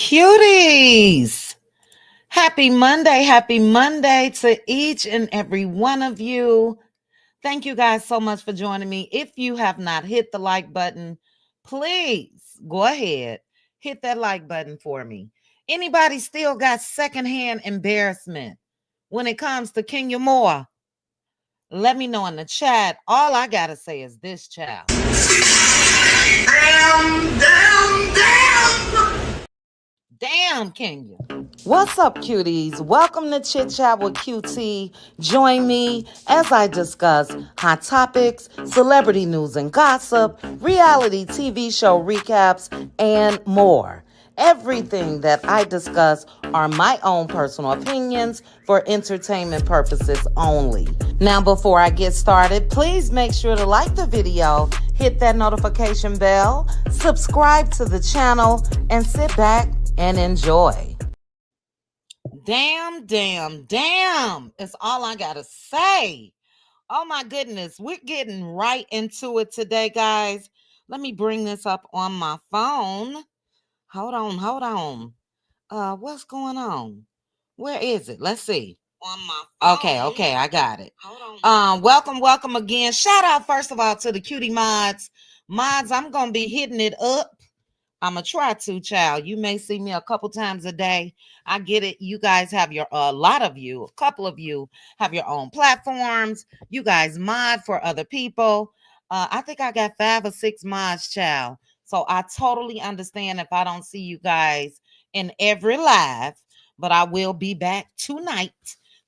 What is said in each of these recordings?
Cuties. Happy Monday to each and every one of you. Thank you guys so much for joining me. If you have not hit the like button, please go ahead, hit that like button for me. Anybody still got secondhand embarrassment when it comes to Kenya Moore? Let me know in the chat. All I gotta say is this, child. Damn, Kenya. What's up, cuties? Welcome to Chit Chat with QT. Join me as I discuss hot topics, celebrity news and gossip, reality TV show recaps, and more. Everything that I discuss are my own personal opinions for entertainment purposes only. Now, before I get started, please make sure to like the video, hit that notification bell, subscribe to the channel, and sit back and enjoy. Damn. It's all I gotta say. Oh my goodness. We're getting right into it today, guys. Let me bring this up on my phone. Hold on. What's going on? Where is it? Let's see. On my phone. Okay, I got it. Hold on. Welcome again. Shout out first of all to the cutie mods. Mods, I'm gonna be hitting it up. I'm going to try to, child. You may see me a couple times a day. I get it. You guys have a lot of you, a couple of you have your own platforms. You guys mod for other people. I think I got 5 or 6 mods, child. So I totally understand if I don't see you guys in every live, but I will be back tonight.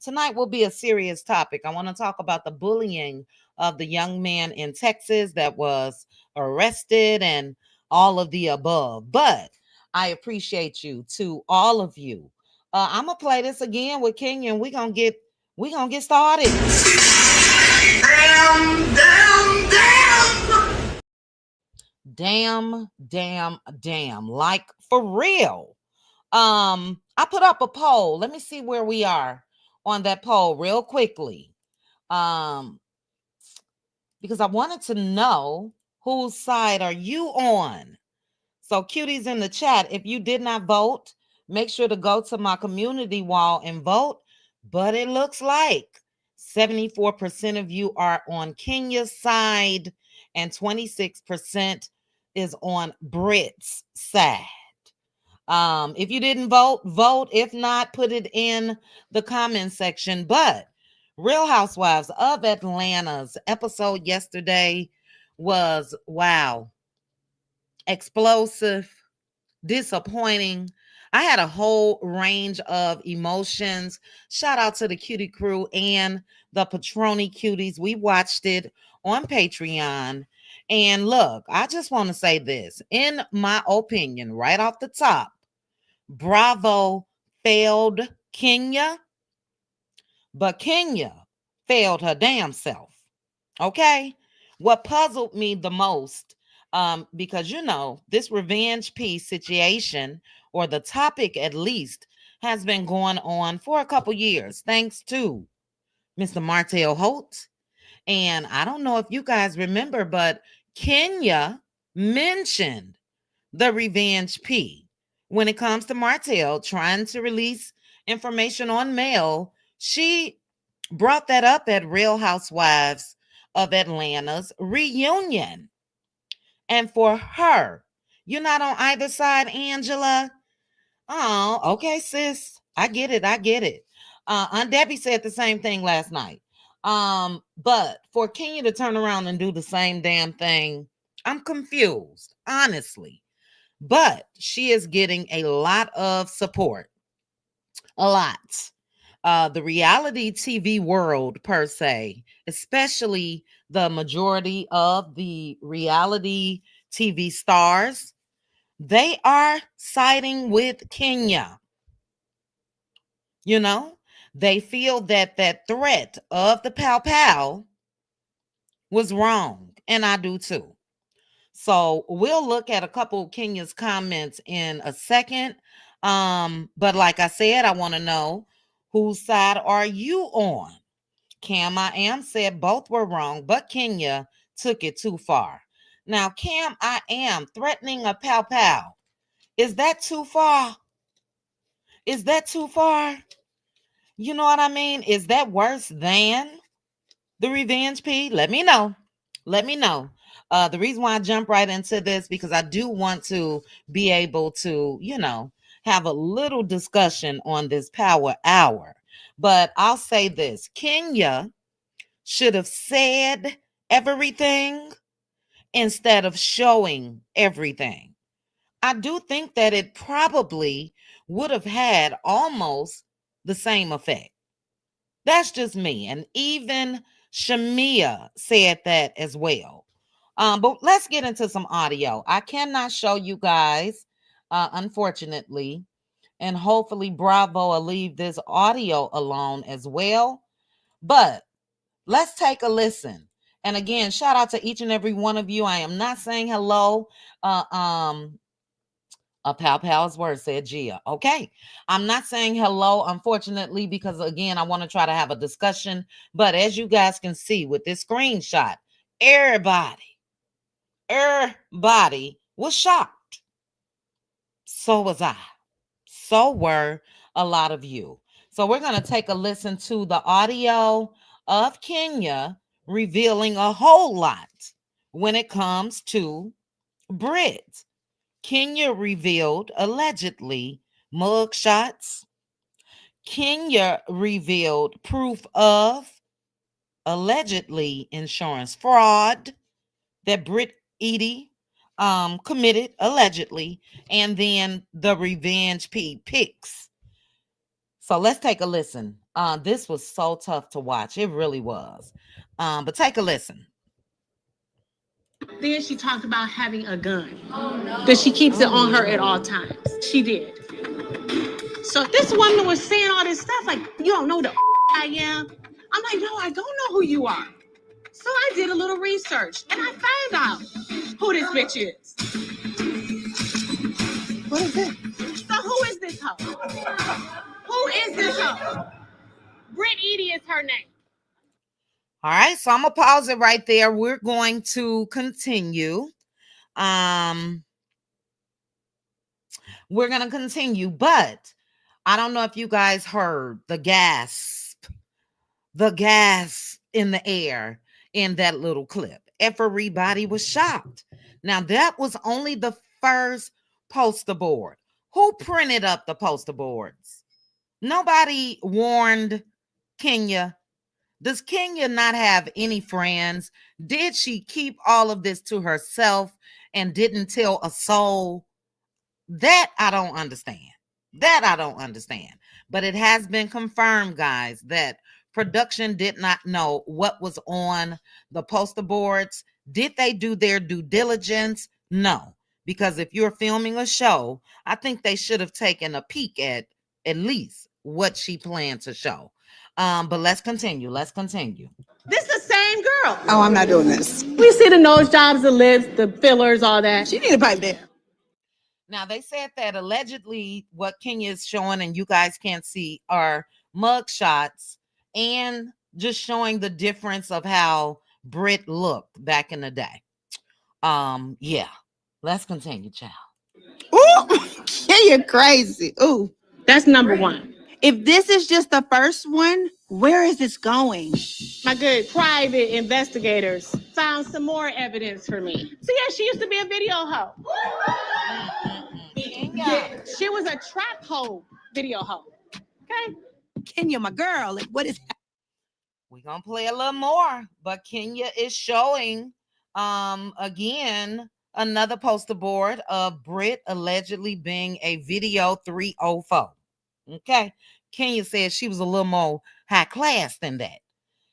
Tonight will be a serious topic. I want to talk about the bullying of the young man in Texas that was arrested and all of the above. But I appreciate you to all of you. I'm gonna play this again with Kenya, and we're gonna get started. Damn. Like for real. I put up a poll. Let me see where we are on that poll real quickly. Because I wanted to know whose side are you on? So cuties in the chat, if you did not vote, make sure to go to my community wall and vote. But it looks like 74% of you are on Kenya's side and 26% is on Brit's side. If you didn't vote, vote. If not, put it in the comment section. But Real Housewives of Atlanta's episode yesterday was, wow, explosive, disappointing. I had a whole range of emotions. Shout out to the cutie crew and the Patroni cuties. We watched it on Patreon. And look, I just want to say this. In my opinion, right off the top, bravo failed Kenya, but Kenya failed her damn self. Okay? What puzzled me the most, because this revenge piece situation, or the topic at least, has been going on for a couple years, thanks to Mr. Martell Holt. And I don't know if you guys remember, but Kenya mentioned the revenge P when it comes to Martell trying to release information on Mel. She brought that up at Real Housewives of Atlanta's reunion. And for her, you're not on either side, Angela. Oh, okay, sis. I get it. Aunt Debbie said the same thing last night. But for Kenya to turn around and do the same damn thing, I'm confused, honestly. But she is getting a lot of support. A lot. The reality TV world, per se, especially the majority of the reality TV stars, they are siding with Kenya. They feel that threat of the pow pow was wrong. And I do too. So we'll look at a couple of Kenya's comments in a second. But like I said, I want to know, whose side are you on? Cam I Am said both were wrong, but Kenya took it too far. Now, Cam I Am threatening a pow pow. Is that too far? Is that too far? You know what I mean? Is that worse than the revenge P? Let me know. Let me know. The reason why I jump right into this because I do want to be able to, have a little discussion on this power hour. But I'll say this: Kenya should have said everything instead of showing everything. I do think that it probably would have had almost the same effect. That's just me. And even Shamia said that as well. But let's get into some audio. I cannot show you guys, unfortunately. And hopefully Bravo will leave this audio alone as well. But let's take a listen. And again, shout out to each and every one of you. I am not saying hello. A pal's word said Gia. Okay. I'm not saying hello, unfortunately, because again, I want to try to have a discussion. But as you guys can see with this screenshot, everybody was shocked. So was I. So were a lot of you. So we're going to take a listen to the audio of Kenya revealing a whole lot when it comes to Brit. Kenya revealed allegedly mugshots. Kenya revealed proof of allegedly insurance fraud that Brit Edie committed allegedly, and then the revenge P pics. So let's take a listen. This was so tough to watch. It really was. But take a listen. Then she talked about having a gun. That she keeps it on her at all times. She did. So this woman was saying all this stuff like, you don't know the I am. I'm like, no, I don't know who you are. So I did a little research and I found out who this bitch is. What is it? So who is this hoe? Who is this hoe? Brit Edie is her name. All right, so I'm gonna pause it right there. We're going to continue. We're gonna continue, but I don't know if you guys heard the gasp in the air in that little clip. Everybody was shocked. Now, that was only the first poster board. Who printed up the poster boards? Nobody warned Kenya. Does Kenya not have any friends? Did she keep all of this to herself and didn't tell a soul? That I don't understand. But it has been confirmed, guys, that production did not know what was on the poster boards. Did they do their due diligence? No. Because if you're filming a show, I think they should have taken a peek at least what she planned to show. But let's continue. This the same girl. Oh, I'm not doing this. We see the nose jobs, the lips, the fillers, all that. She need a pipe there. Now, they said that allegedly what Kenya is showing, and you guys can't see, are mug shots and just showing the difference of how Brit looked back in the day. Yeah. Let's continue, child. Ooh, you're crazy. Ooh. That's number one. If this is just the first one, where is this going? My good private investigators found some more evidence for me. So yeah, she used to be a video hoe. Yeah, she was a trap hoe video hoe. Okay. Kenya, my girl, like, what is that? We're gonna play a little more, but Kenya is showing again another poster board of Brit allegedly being a video 304. Okay. Kenya said she was a little more high class than that.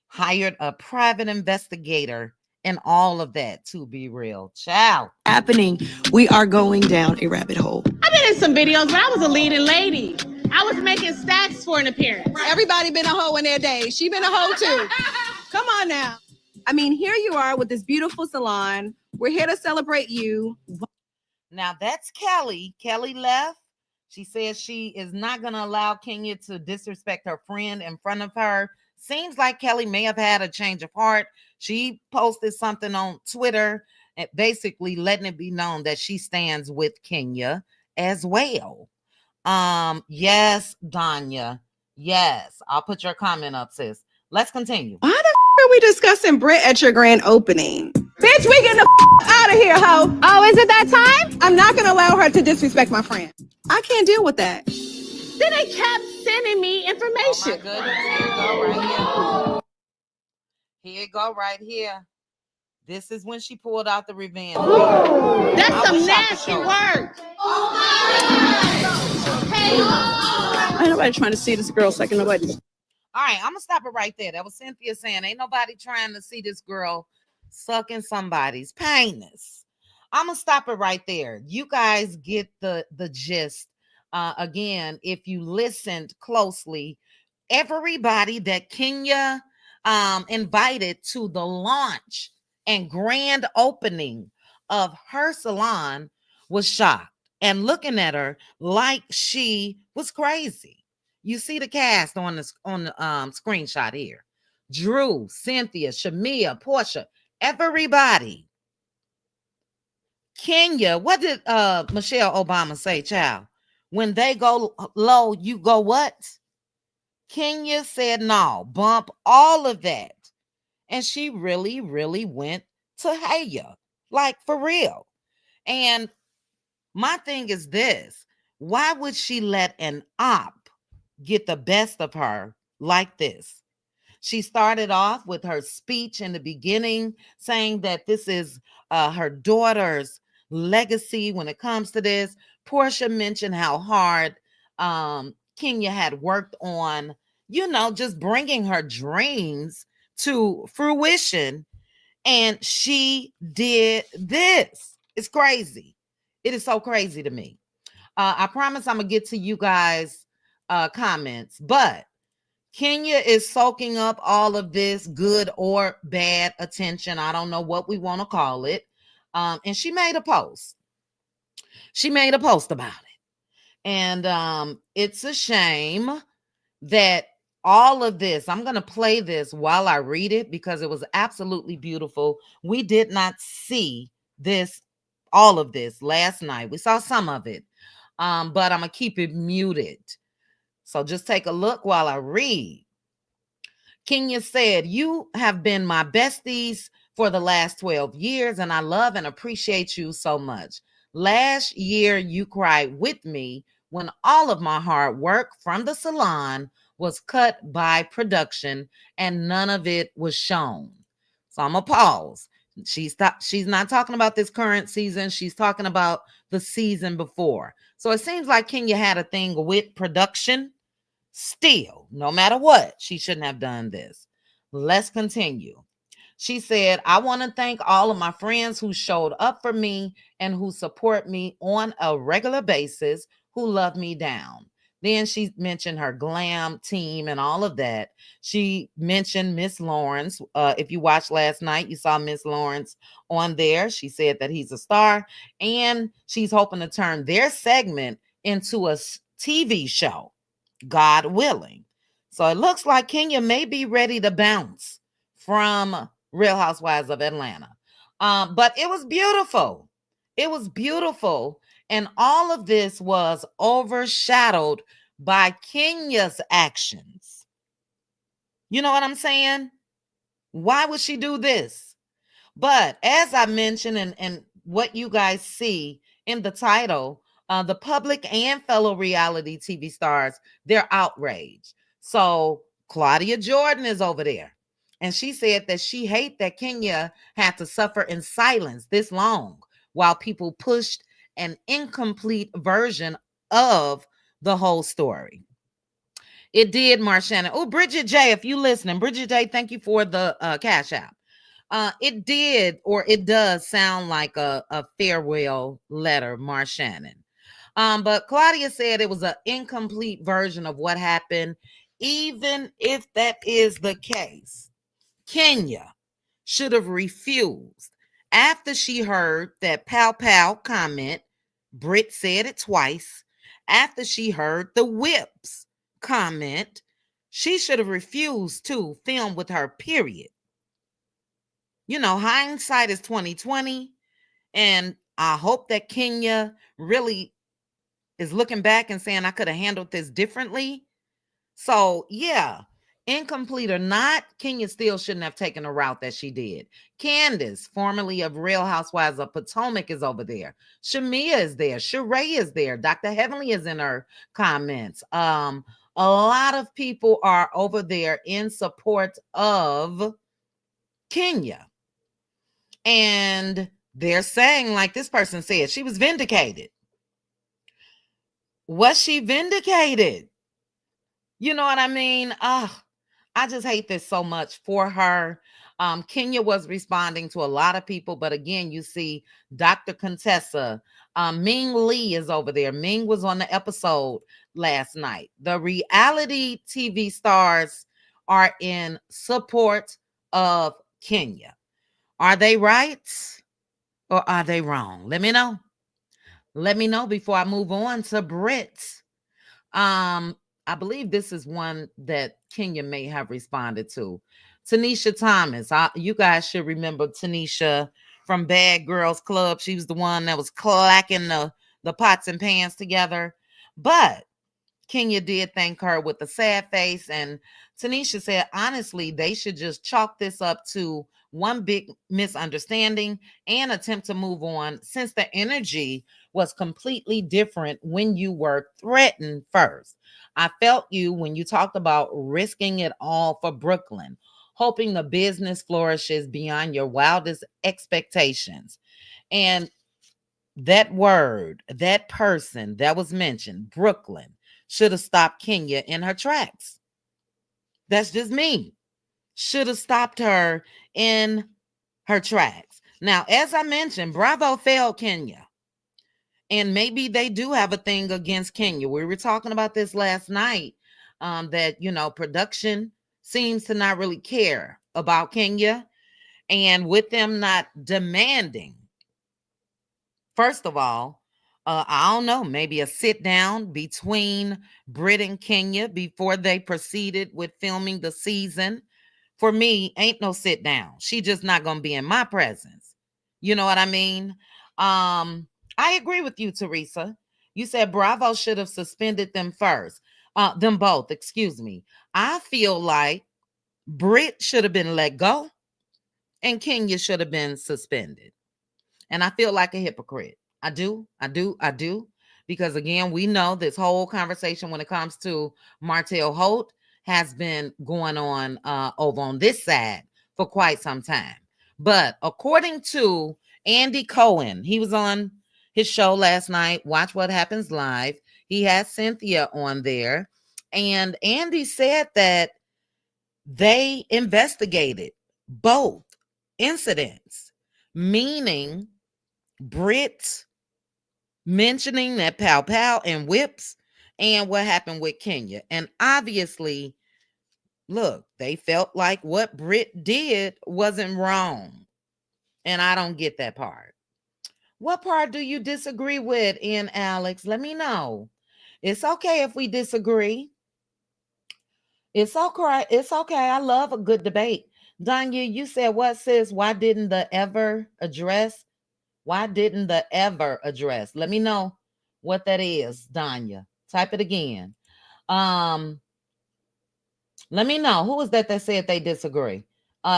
Hired a private investigator and all of that, to be real. Child. Happening. We are going down a rabbit hole. I've been in some videos where I was a leading lady. I was making stacks for an appearance. Everybody been a hoe in their day. She been a hoe too. Come on now. I mean, here you are with this beautiful salon. We're here to celebrate you. Now that's Kelly. Kelly left. She says she is not going to allow Kenya to disrespect her friend in front of her. Seems like Kelly may have had a change of heart. She posted something on Twitter, basically letting it be known that she stands with Kenya as well. Yes, Danya. Yes, I'll put your comment up, sis. Let's continue. Why the are we discussing Brit at your grand opening? Bitch, we getting the out of here, ho. Oh, is it that time? I'm not gonna allow her to disrespect my friend. I can't deal with that. Then they kept sending me information. Oh my goodness, here you go right here. Here you go right here. This is when she pulled out the revenge. That's some nasty words. Ain't nobody trying to see this girl second nobody. All right, I'm gonna stop it right there. That was Cynthia saying, ain't nobody trying to see this girl sucking somebody's penis. I'm gonna stop it right there. You guys get the gist. Again, if you listened closely, everybody that Kenya invited to the launch and grand opening of her salon was shocked and looking at her like she was crazy. You see the cast on the screenshot here. Drew, Cynthia, Shamia, Portia, everybody. Kenya, what did Michelle Obama say, child? When they go low, you go what? Kenya said no, bump all of that. And she really, really went to Haya, like for real. And my thing is this: why would she let an op get the best of her like this? She started off with her speech in the beginning saying that this is her daughter's legacy when it comes to this. Portia mentioned how hard Kenya had worked on, just bringing her dreams to fruition. And she did this. It's crazy. It is so crazy to me. I promise I'm going to get to you guys' comments, but Kenya is soaking up all of this good or bad attention. I don't know what we want to call it. And she made a post. She made a post about it. And it's a shame that all of this, I'm going to play this while I read it because it was absolutely beautiful. We did not see all of this last night. We saw some of it, but I'm going to keep it muted. So just take a look while I read. Kenya said, "You have been my besties for the last 12 years, and I love and appreciate you so much. Last year, you cried with me when all of my hard work from the salon was cut by production and none of it was shown." So I'm going to pause. She's not talking about this current season. She's talking about the season before. So it seems like Kenya had a thing with production. Still, no matter what, she shouldn't have done this. Let's continue. She said, "I want to thank all of my friends who showed up for me and who support me on a regular basis, who love me down." Then she mentioned her glam team and all of that. She mentioned Miss Lawrence. If you watched last night, you saw Miss Lawrence on there. She said that he's a star and she's hoping to turn their segment into a TV show, God willing. So it looks like Kenya may be ready to bounce from Real Housewives of Atlanta. But it was beautiful. It was beautiful. And all of this was overshadowed by Kenya's actions. You know what I'm saying? Why would she do this? But as I mentioned, and what you guys see in the title, the public and fellow reality TV stars, they're outraged. So Claudia Jordan is over there. And she said that she hates that Kenya had to suffer in silence this long while people pushed an incomplete version of the whole story. It did, Marshannon. Oh, Bridget J, if you listening, Bridget J, thank you for the cash app. It did, or it does sound like a farewell letter, Marshannon. But Claudia said it was an incomplete version of what happened. Even if that is the case, Kenya should have refused after she heard that pow pow comment. Brit said it twice. After she heard the whips comment, she should have refused to film with her, period. Hindsight is 2020, and I hope that Kenya really is looking back and saying, I could have handled this differently. So, yeah, incomplete or not, Kenya still shouldn't have taken the route that she did. Candace, formerly of Real Housewives of Potomac, is over there. Shamia is there. Sheree is there. Dr. Heavenly is in her comments. A lot of people are over there in support of Kenya. And they're saying, like this person said, she was vindicated. Was she vindicated? You know what I mean? I just hate this so much for her. Kenya was responding to a lot of people, but again, you see Dr. Contessa, Ming Lee is over there. Ming was on the episode last night. The reality TV stars are in support of Kenya. Are they right or are they wrong? Let me know. Let me know before I move on to Brit. I believe this is one that Kenya may have responded to. Tanisha Thomas. You guys should remember Tanisha from Bad Girls Club. She was the one that was clacking the pots and pans together. But Kenya did thank her with a sad face. And Tanisha said, honestly, they should just chalk this up to one big misunderstanding and attempt to move on, since the energy was completely different when you were threatened first. I felt you when you talked about risking it all for Brooklyn, hoping the business flourishes beyond your wildest expectations. And that word, that person that was mentioned, Brooklyn, should have stopped Kenya in her tracks. That's just me. Should have stopped her in her tracks. Now, as I mentioned, Bravo failed Kenya. And maybe they do have a thing against Kenya. We were talking about this last night, that, production seems to not really care about Kenya. And with them not demanding, first of all, I don't know, maybe a sit down between Brit and Kenya before they proceeded with filming the season. For me, ain't no sit down. She just not going to be in my presence. You know what I mean? I agree with you, Teresa. You said Bravo should have suspended them first. Them both, excuse me. I feel like Brit should have been let go and Kenya should have been suspended. And I feel like a hypocrite. I do. Because again, we know this whole conversation when it comes to Martell Holt has been going on over on this side for quite some time. But according to Andy Cohen, he was on his show last night, Watch What Happens Live. He has Cynthia on there. And Andy said that they investigated both incidents, meaning Brit mentioning that pow pow and whips and what happened with Kenya. And obviously, look, they felt like what Brit did wasn't wrong. And I don't get that part. What part do you disagree with, in Alex? Let me know. It's okay if we disagree. It's okay. It's okay. I love a good debate. Danya, you said what, sis? Why didn't the ever address? Why didn't the ever address? Let me know what that is, Danya. Type it again. Let me know. Who was that said they disagree?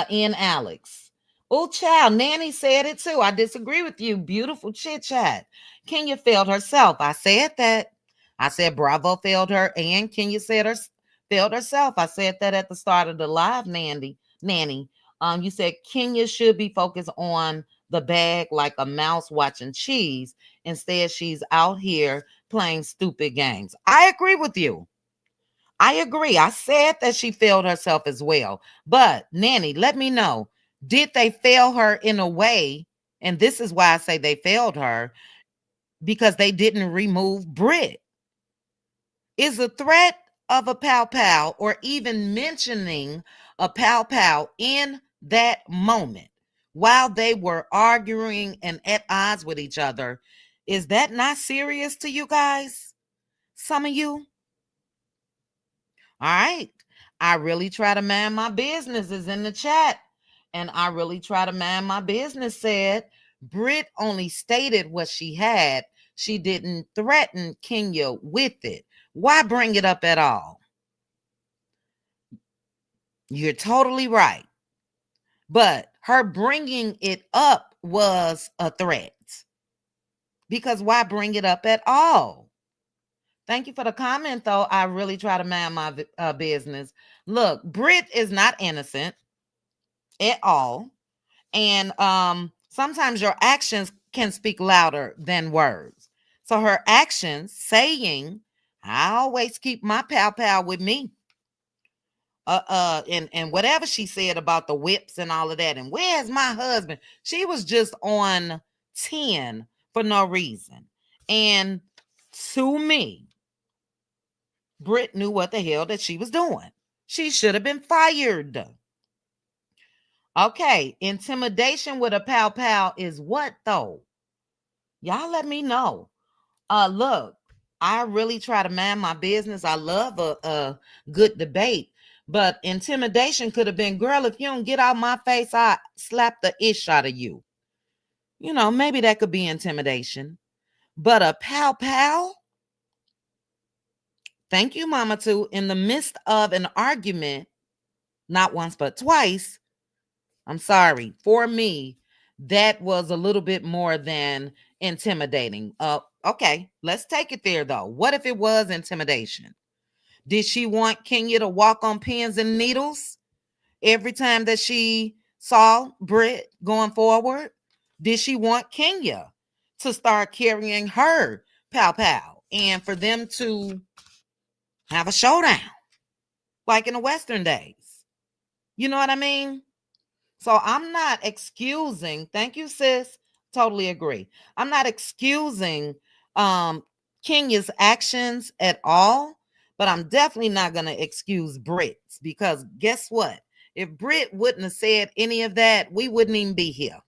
In Alex. Oh, child, Nanny said it too. I disagree with you. Beautiful chit chat. Kenya failed herself. I said that. I said Bravo failed her, and Kenya said failed herself. I said that at the start of the live, Nanny. You said Kenya should be focused on the bag like a mouse watching cheese. Instead, she's out here playing stupid games. I agree with you. I agree. I said that she failed herself as well. But Nanny, let me know. Did they fail her in a way? And this is why I say they failed her, because they didn't remove Brit. Is a threat of a pow pow or even mentioning a pow pow in that moment while they were arguing and at odds with each other, is that not serious to you guys? Some of you? All right. I really try to mind my business is in the chat. And I really try to mind my business said Brit only stated what she had. she didn't threaten Kenya with it. Why bring it up at all? You're totally right. But her bringing it up was a threat. Because why bring it up at all? Thank you for the comment, though. I really try to mind my business. Look, Brit is not innocent at all. And sometimes your actions can speak louder than words. So her actions saying, I always keep my pal with me. And whatever she said about the whips and all of that, and where's my husband? She was just on 10 for no reason. And to me, Brit knew what the hell that she was doing. She should have been fired. Okay, intimidation with a pal is what though? Y'all let me know. Look, I really try to mind my business. I love a good debate, but intimidation could have been, girl, if you don't get out my face, I slap the ish out of you. You know, maybe that could be intimidation. But a pal, thank you, Mama, too, in the midst of an argument, not once but twice. I'm sorry. For me, that was a little bit more than intimidating. Okay, let's take it there though. What if it was intimidation? Did she want Kenya to walk on pins and needles every time that she saw Brit going forward? Did she want Kenya to start carrying her pal and for them to have a showdown like in the Western days? You know what I mean? So I'm not excusing, thank you, sis. Totally agree. I'm not excusing Kenya's actions at all, but I'm definitely not gonna excuse Brit's, because guess what? If Brit wouldn't have said any of that, we wouldn't even be here.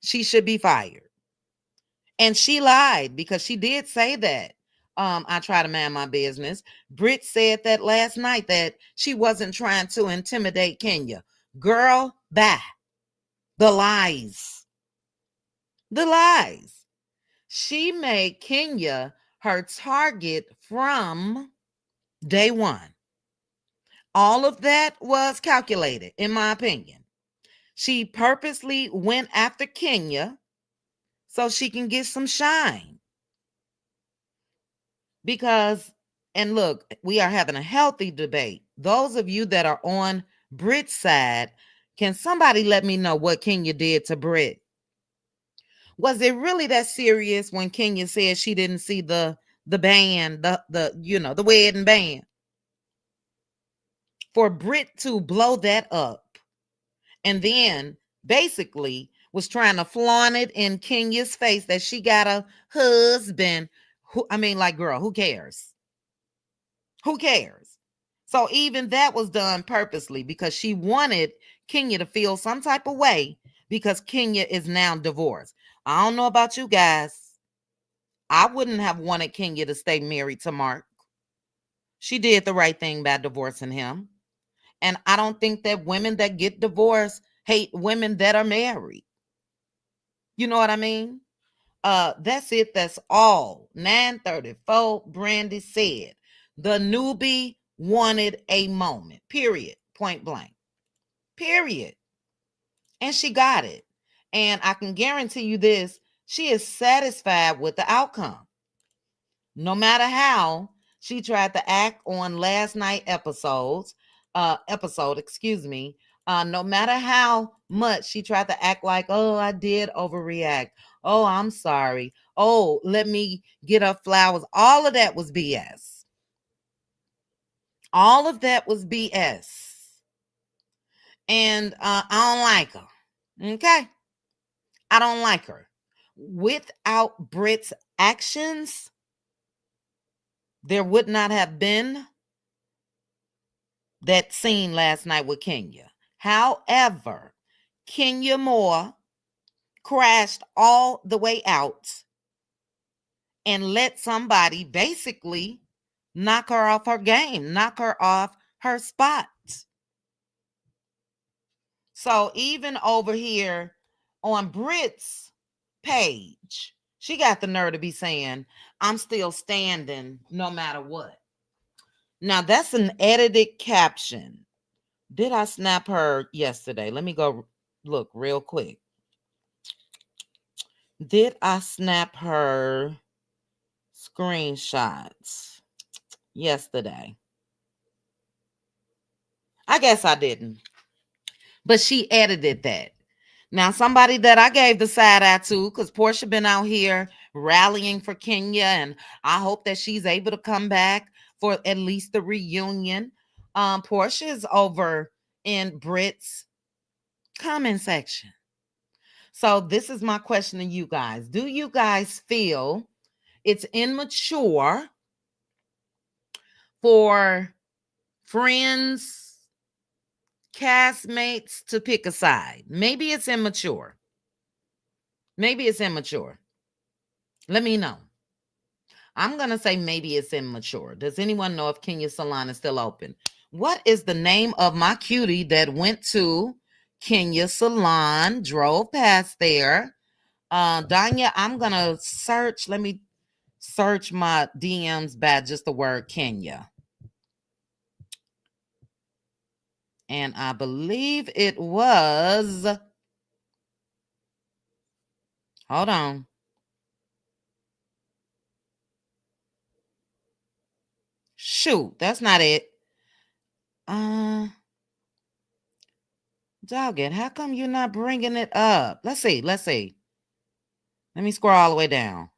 She should be fired. And she lied because she did say that. I try to mind my business. Brit said that last night that she wasn't trying to intimidate Kenya. Girl, bye. The lies. The lies. She made Kenya her target from day one. All of that was calculated, in my opinion. She purposely went after Kenya so she can get some shine. Because, and look, we are having a healthy debate. Those of you that are on Brit's side, can somebody let me know what Kenya did to Brit? Was it really that serious when Kenya said she didn't see the band, the wedding band? For Brit to blow that up and then basically was trying to flaunt it in Kenya's face that she got a husband. Like, girl, who cares? Who cares? So even that was done purposely because she wanted Kenya to feel some type of way because Kenya is now divorced. I don't know about you guys. I wouldn't have wanted Kenya to stay married to Mark. She did the right thing by divorcing him. And I don't think that women that get divorced hate women that are married. You know what I mean? That's it. That's all. 9:34, Brandy said. The newbie wanted a moment. Period. Point blank. Period. And she got it. And I can guarantee you this, she is satisfied with the outcome. No matter how she tried to act on last night episode, no matter how much she tried to act like, oh, I did overreact. Oh, I'm sorry. Oh, let me get her flowers. All of that was BS. All of that was BS. And I don't like her. Okay? I don't like her. Without Brit's actions, there would not have been that scene last night with Kenya. However, Kenya Moore crashed all the way out and let somebody basically knock her off her game, knock her off her spot. So even over here on Brit's page, She got the nerve to be saying, I'm still standing no matter what. Now, that's an edited caption. Did I snap her yesterday? Let me go look real quick. Did I snap her screenshots yesterday? I guess I didn't. But she edited that. Now, somebody that I gave the side eye to, because Portia been out here rallying for Kenya, and I hope that she's able to come back for at least the reunion. Portia is over in Brit's comment section. So this is my question to you guys. Do you guys feel it's immature for friends, castmates to pick a side? Maybe it's immature. Maybe it's immature. Let me know. I'm going to say maybe it's immature. Does anyone know if Kenya's salon is still open? What is the name of my cutie that went to Kenya's salon, drove past there? Danya, I'm going to search. Let me search my DMs by just the word Kenya. And I believe it was, hold on. Shoot, that's not it. Dog it, how come you're not bringing it up? Let's see. Let me scroll all the way down.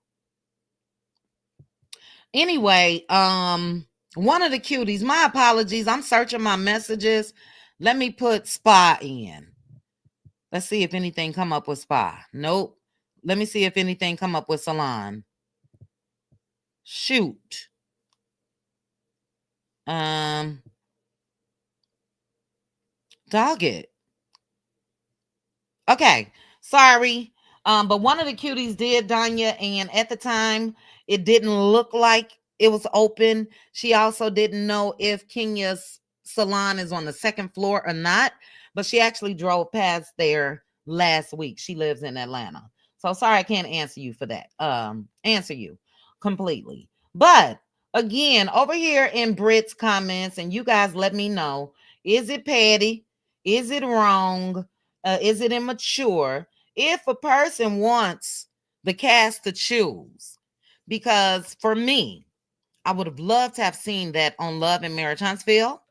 Anyway, one of the cuties, my apologies. I'm searching my messages. Let me put spa in. Let's see if anything come up with spa. Nope. Let me see if anything come up with salon. Shoot. Dog it. Okay. Sorry. But one of the cuties did, Danya, and at the time it didn't look like it was open. She also didn't know if Kenya's salon is on the second floor or not, but she actually drove past there last week. She lives in Atlanta. So sorry I can't answer you for that. Answer you completely. But again, over here in Brit's comments, and you guys let me know, is it petty? Is it wrong? Is it immature? If a person wants the cast to choose, because for me, I would have loved to have seen that on Love and Marriage Huntsville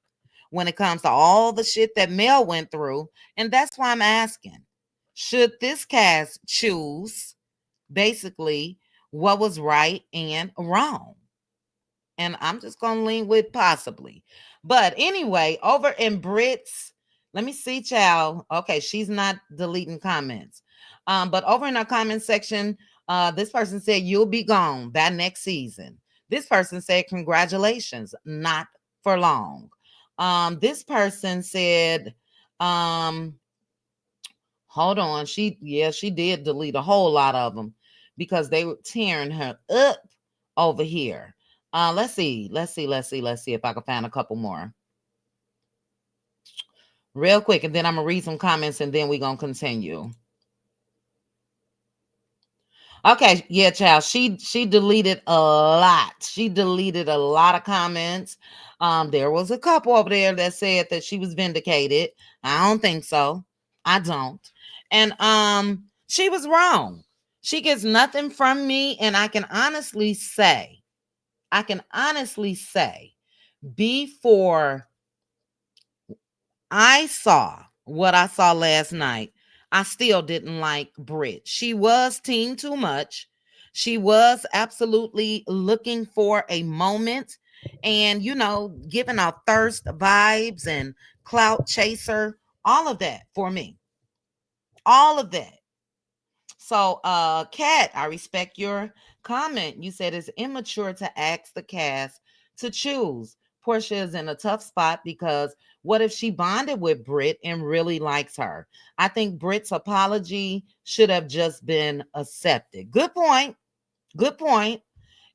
when it comes to all the shit that Mel went through. And that's why I'm asking, should this cast choose basically what was right and wrong? And I'm just going to lean with possibly. But anyway, over in Brit's, let me see, child. Okay, she's not deleting comments. But over in our comment section, this person said, you'll be gone by next season. This person said, congratulations, not for long. This person said, hold on. She did delete a whole lot of them because they were tearing her up over here. Let's see if I can find a couple more real quick, and then I'm gonna read some comments, and then we're gonna continue. Okay, yeah, child. She deleted a lot. She deleted a lot of comments. There was a couple over there that said that she was vindicated. I don't think so. I don't. And she was wrong. She gets nothing from me, and I can honestly say, before I saw what I saw last night, I still didn't like Brit. She was team too much. She was absolutely looking for a moment and, giving out thirst vibes and clout chaser, all of that for me. All of that. So, Kat, I respect your comment. You said it's immature to ask the cast to choose. Portia is in a tough spot because what if she bonded with Brit and really likes her? I think Brit's apology should have just been accepted. Good point. Good point.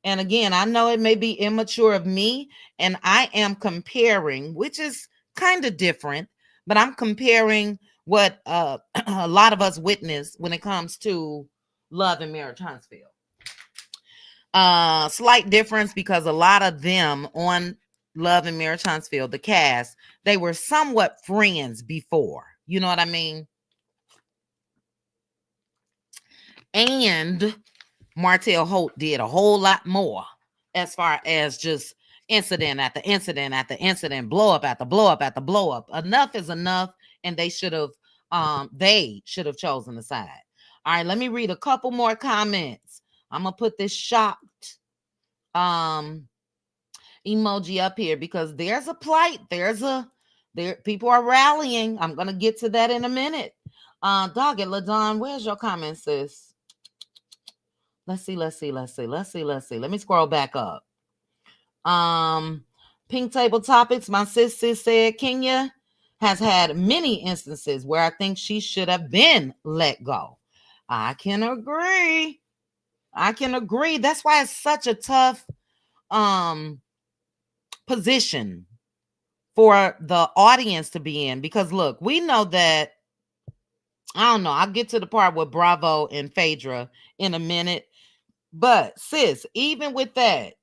And again, I know it may be immature of me, and I am comparing, which is kind of different, but I'm comparing what a lot of us witness when it comes to Love and Marriage Huntsville. Slight difference because a lot of them on Love and Marriage Huntsville, the cast, they were somewhat friends before. You know what I mean? And Martell Holt did a whole lot more as far as just incident after incident after incident, blow up after blow up after blow up. Enough is enough, and they should have chosen the side. All right, let me read a couple more comments. I'm gonna put this shocked emoji up here because there's a plight. There people are rallying. I'm gonna get to that in a minute. Doggett LaDon, where's your comment, sis? Let's see. Let me scroll back up. Pink Table Topics. My sis said Kenya has had many instances where I think she should have been let go. I can agree. That's why it's such a tough position for the audience to be in, because look, we know that, I don't know, I'll get to the part with Bravo and Phaedra in a minute, but sis, even with that,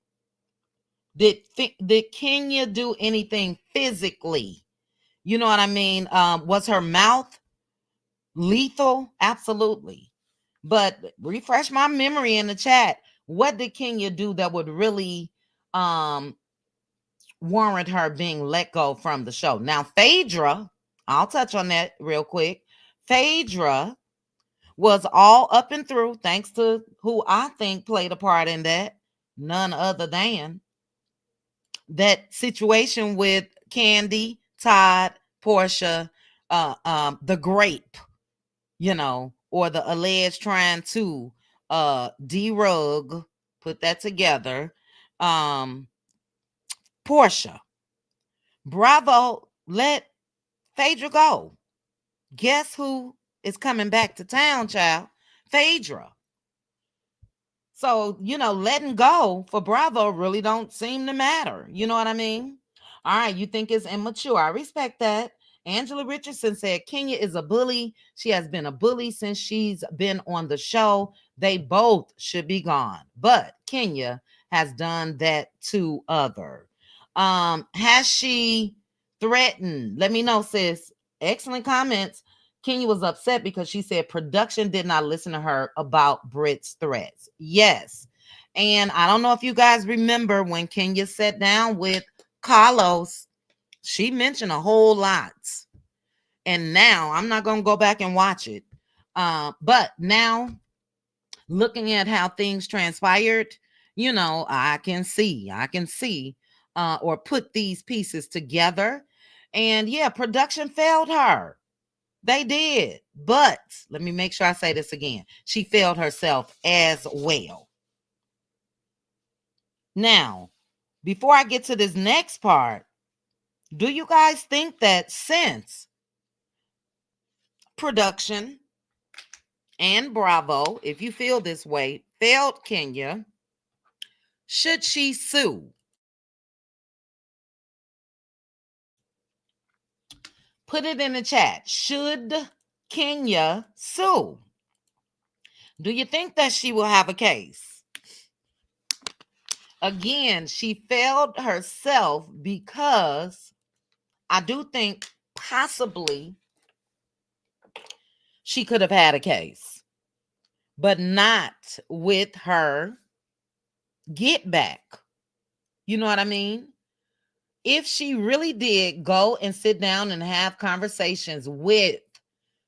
did Kenya do anything physically? You know what I mean? Was her mouth lethal? Absolutely. But refresh my memory in the chat. What did Kenya do that would really warrant her being let go from the show? Now, Phaedra, I'll touch on that real quick. Phaedra was all up and through, thanks to who I think played a part in that, none other than that situation with Candy, Todd, Portia, the grape, or the alleged trying to derug, put that together, Portia. Bravo let Phaedra go. Guess who is coming back to town, child? Phaedra. So, letting go for Bravo really don't seem to matter. You know what I mean? All right, you think it's immature. I respect that. Angela Richardson said Kenya is a bully. She has been a bully since she's been on the show. They both should be gone. But Kenya has done that to other. Has she threatened? Let me know, sis. Excellent comments. Kenya was upset because she said production did not listen to her about Brit's threats. Yes. And I don't know if you guys remember when Kenya sat down with Carlos, she mentioned a whole lot. And now I'm not going to go back and watch it. But now looking at how things transpired, I can see or put these pieces together. And yeah, production failed her. They did. But let me make sure I say this again. She failed herself as well. Now, before I get to this next part, do you guys think that since production and Bravo, if you feel this way, failed Kenya, should she sue? Put it in the chat. Should Kenya sue? Do you think that she will have a case? Again, she failed herself because I do think possibly she could have had a case, but not with her get back. You know what I mean? If she really did go and sit down and have conversations with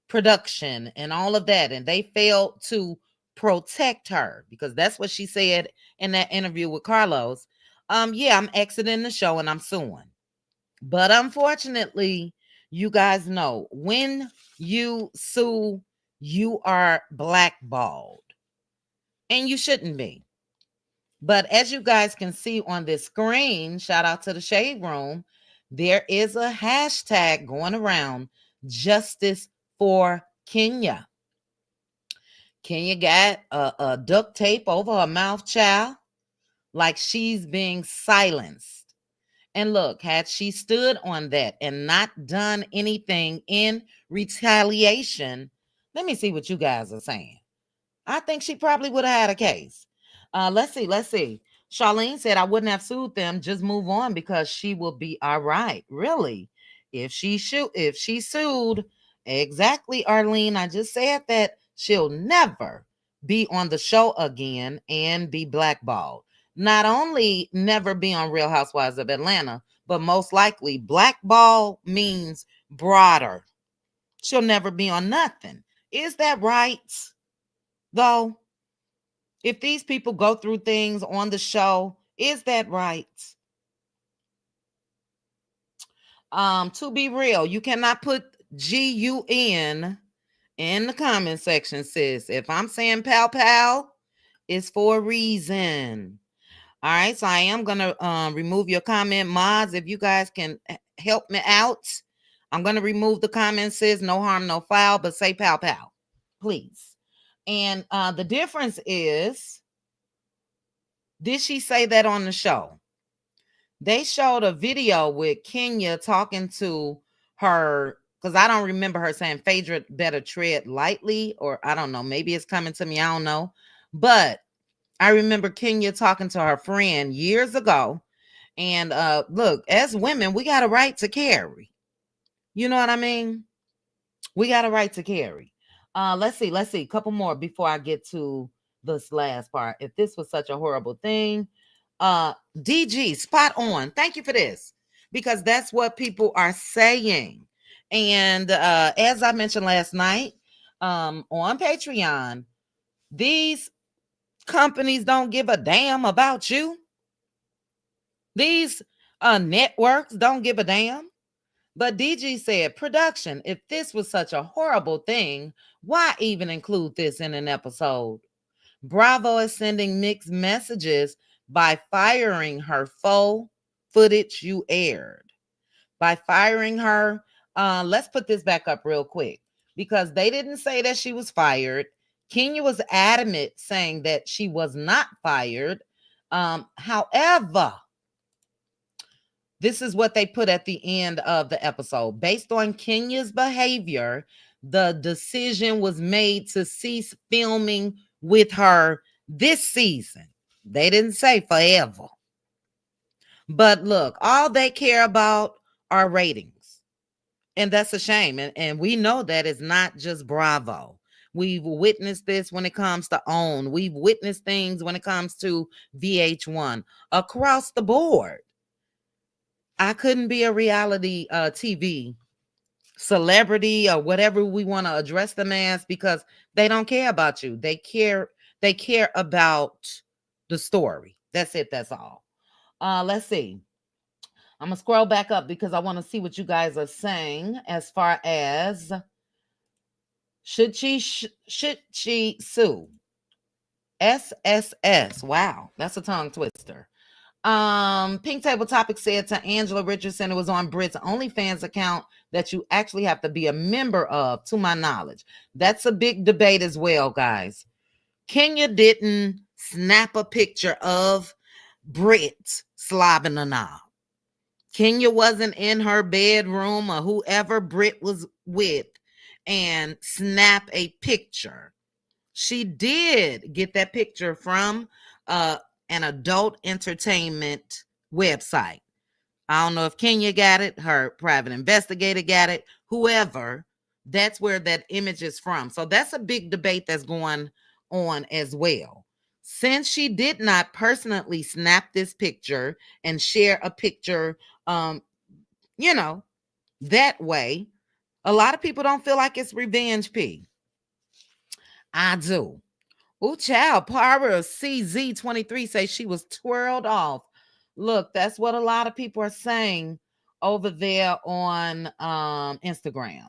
production and all of that, and they failed to protect her, because that's what she said in that interview with Carlos. Yeah, I'm exiting the show and I'm suing. But unfortunately, you guys know when you sue, you are blackballed, and you shouldn't be. But as you guys can see on this screen, shout out to the Shade Room, there is a hashtag going around, Justice for Kenya. Kenya got a duct tape over her mouth, child, like she's being silenced. And look, had she stood on that and not done anything in retaliation, let me see what you guys are saying. I think she probably would have had a case. Let's see. Let's see. Charlene said I wouldn't have sued them. Just move on because she will be all right. Really? If she sued, exactly, Arlene. I just said that she'll never be on the show again and be blackballed. Not only never be on Real Housewives of Atlanta, but most likely blackball means broader. She'll never be on nothing. Is that right? Though, if these people go through things on the show, is that right? To be real, you cannot put GUN in the comment section, sis. If I'm saying pal pal, it's for a reason. All right, so I am gonna remove your comment, mods. If you guys can help me out, I'm gonna remove the comment, sis. No harm, no foul, but say pal pal, please. And the difference is, did she say that on the show? They showed a video with Kenya talking to her, because I don't remember her saying Phaedra better tread lightly, or I don't know, maybe it's coming to me, I don't know. But I remember Kenya talking to her friend years ago. And look, as women, we got a right to carry. You know what I mean? We got a right to carry. Let's see. A couple more before I get to this last part. If this was such a horrible thing, DG, spot on. Thank you for this, because that's what people are saying. And as I mentioned last night, on Patreon, these companies don't give a damn about you. These networks don't give a damn. But DG said, production, if this was such a horrible thing, why even include this in an episode? Bravo is sending mixed messages by firing her faux footage you aired. By firing her, let's put this back up real quick, because they didn't say that she was fired. Kenya was adamant saying that she was not fired. However, this is what they put at the end of the episode. Based on Kenya's behavior, the decision was made to cease filming with her this season. They didn't say forever. But look, all they care about are ratings. And that's a shame. And we know that it's not just Bravo. We've witnessed this when it comes to OWN. We've witnessed things when it comes to VH1 across the board. I couldn't be a reality TV celebrity or whatever we want to address them as, because they don't care about you. They care about the story. That's it. That's all. Let's see. I'm gonna scroll back up because I want to see what you guys are saying as far as should she sue? SSS. Wow, that's a tongue twister. Pink Table Topic said to Angela Richardson, it was on Brit's OnlyFans account that you actually have to be a member of, to my knowledge. That's a big debate as well, guys. Kenya didn't snap a picture of Brit slobbing a knob. Kenya wasn't in her bedroom or whoever Brit was with and snap a picture. She did get that picture from an adult entertainment website. I don't know if Kenya got it, her private investigator got it, whoever, that's where that image is from. So that's a big debate that's going on as well. Since she did not personally snap this picture and share a picture, that way, a lot of people don't feel like it's revenge P. I do. Oh, child, Para CZ23 says she was twirled off. Look, that's what a lot of people are saying over there on Instagram.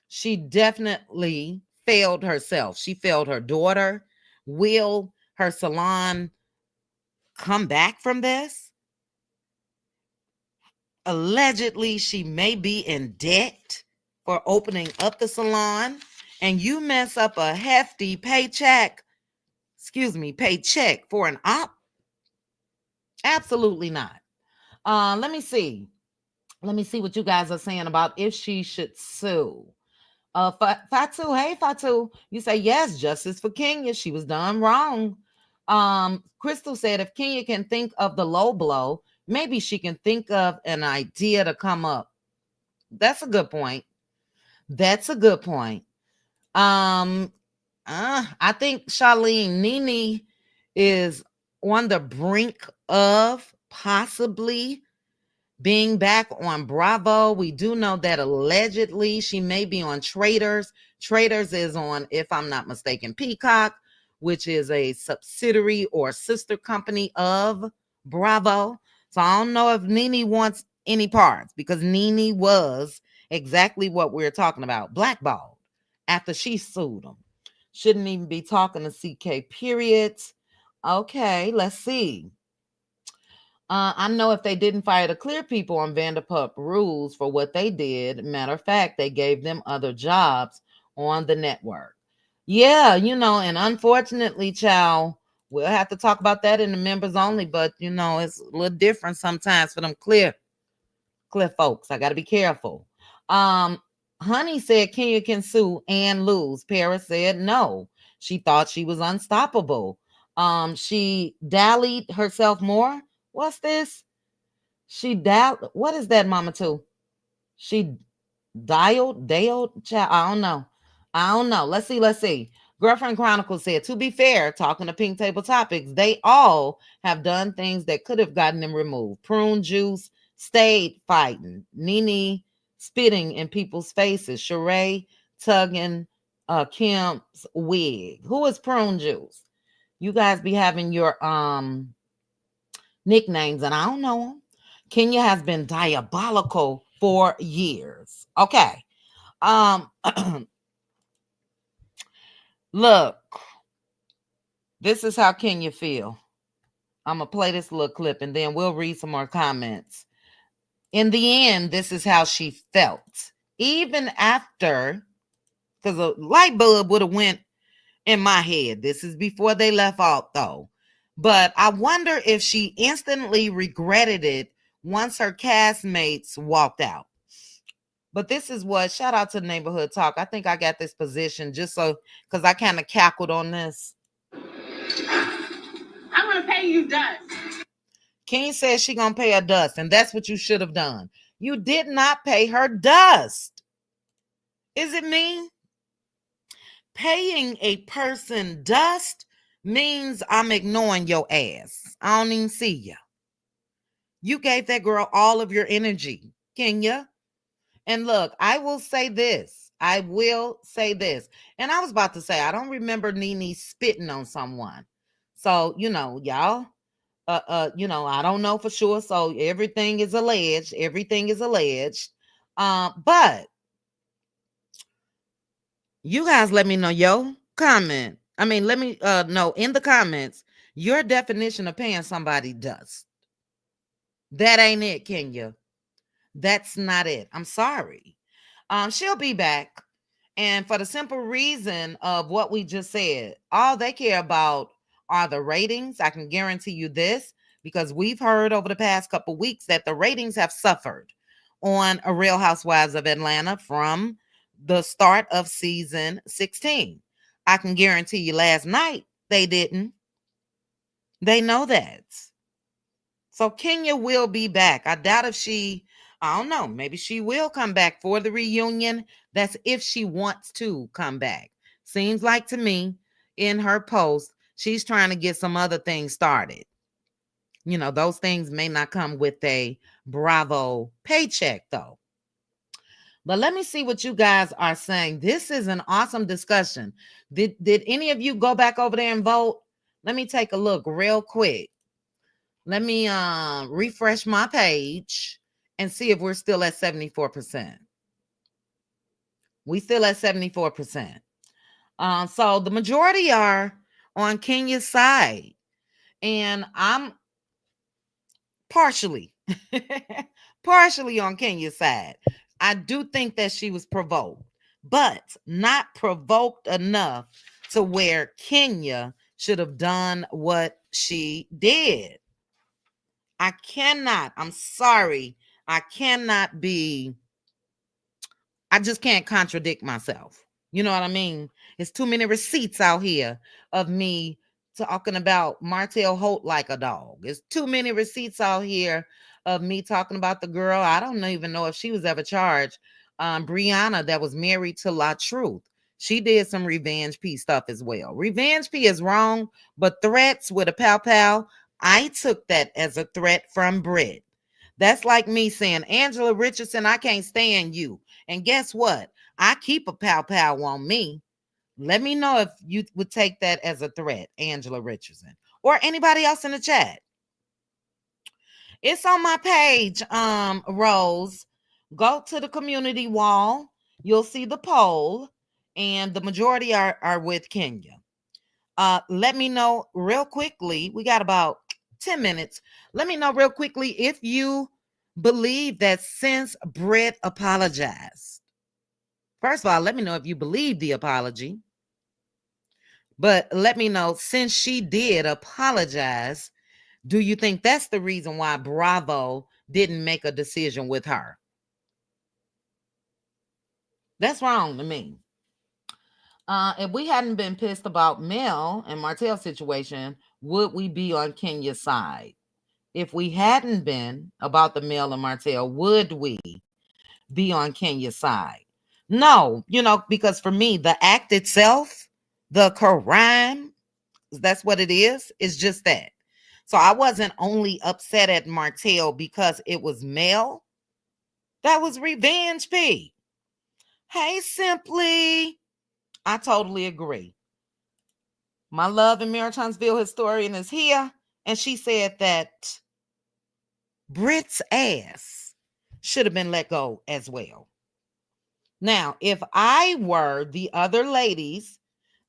She definitely failed herself. She failed her daughter. Will her salon come back from this? Allegedly, she may be in debt for opening up the salon, and you mess up a hefty paycheck for an op? Absolutely not. Let me see what you guys are saying about if she should sue. Fatu, hey Fatu, you say yes, justice for Kenya. She was done wrong. Crystal said if Kenya can think of the low blow, maybe she can think of an idea to come up. That's a good point. That's a good point. Um, I think Charlene Nene is on the brink of possibly being back on Bravo. We do know that allegedly she may be on Traders. Traders is on, if I'm not mistaken, Peacock, which is a subsidiary or sister company of Bravo. So I don't know if Nene wants any parts because Nene was exactly what we're talking about, blackballed after she sued him. Shouldn't even be talking to CK, period. Okay, let's see. I know if they didn't fire the clear people on Vanderpump Rules for what they did, matter of fact, they gave them other jobs on the network. Yeah, and unfortunately, child, we'll have to talk about that in the members only, but it's a little different sometimes for them clear folks. I got to be careful. Honey said Kenya can sue and lose. Paris said no. She thought she was unstoppable. She dallied herself more. What's this? What is that, Mama Too? She dialed, child. I don't know. Let's see. Girlfriend Chronicles said, to be fair, talking to Pink Table Topics, they all have done things that could have gotten them removed. Prune Juice stayed fighting. Nene spitting in people's faces. Sheree tugging Kim's wig. Who is Prune Juice? You guys be having your nicknames, and I don't know them. Kenya has been diabolical for years. Okay. Look, this is how Kenya feel. I'm going to play this little clip and then we'll read some more comments. In the end, this is how she felt. Even after, because a light bulb would have went in my head. This is before they left out though. But I wonder if she instantly regretted it once her castmates walked out. But this is what, shout out to Neighborhood Talk. I think I got this position just so, because I kind of cackled on this. I'm going to pay you dust. King says she going to pay her dust, and that's what you should have done. You did not pay her dust. Is it me? Paying a person dust means I'm ignoring your ass. I don't even see you. You gave that girl all of your energy, Kenya. And look, I will say this. And I was about to say, I don't remember Nene spitting on someone. So, y'all, I don't know for sure. So everything is alleged. But you guys let me know your comment. Let me know in the comments your definition of paying somebody dust. That ain't it, Kenya. That's not it. I'm sorry. She'll be back. And for the simple reason of what we just said, all they care about are the ratings. I can guarantee you this, because we've heard over the past couple weeks that the ratings have suffered on A Real Housewives of Atlanta from the start of season 16. I can guarantee you last night they didn't. They know that. So Kenya will be back. I doubt if I don't know, maybe she will come back for the reunion. That's if she wants to come back. Seems like to me in her post, she's trying to get some other things started. Those things may not come with a Bravo paycheck though. But let me see what you guys are saying. This is an awesome discussion. Did any of you go back over there and vote? Let me take a look real quick. Let me refresh my page and see if we're still at 74%. We still at 74%. So the majority are on Kenya's side. And I'm partially on Kenya's side. I do think that she was provoked, but not provoked enough to where Kenya should have done what she did. I'm sorry. I just can't contradict myself. You know what I mean? It's too many receipts out here of me talking about Martell Holt like a dog. There's too many receipts out here of me talking about the girl. I don't even know if she was ever charged. Brianna, that was married to La Truth. She did some Revenge P stuff as well. Revenge P is wrong, but threats with a pow pow, I took that as a threat from Brit. That's like me saying, Angela Richardson, I can't stand you. And guess what? I keep a pow pow on me. Let me know if you would take that as a threat, Angela Richardson, or anybody else in the chat. It's on my page, Rose. Go to the community wall. You'll see the poll, and the majority are with Kenya. Let me know real quickly. We got about 10 minutes. Let me know real quickly if you believe that since Brit apologized. First of all, let me know if you believe the apology. But let me know, since she did apologize, do you think that's the reason why Bravo didn't make a decision with her? That's wrong to me. If we hadn't been pissed about Mel and Martell's situation, would we be on Kenya's side? If we hadn't been about the Mel and Martell, would we be on Kenya's side? No, because for me, the act itself, the crime, that's what it is. It's just that. So I wasn't only upset at Martell because it was Mel. That was Revenge P. Hey, Simply. I totally agree. My love and Maritinsville historian is here, and she said that Brit's ass should have been let go as well. Now, if I were the other ladies,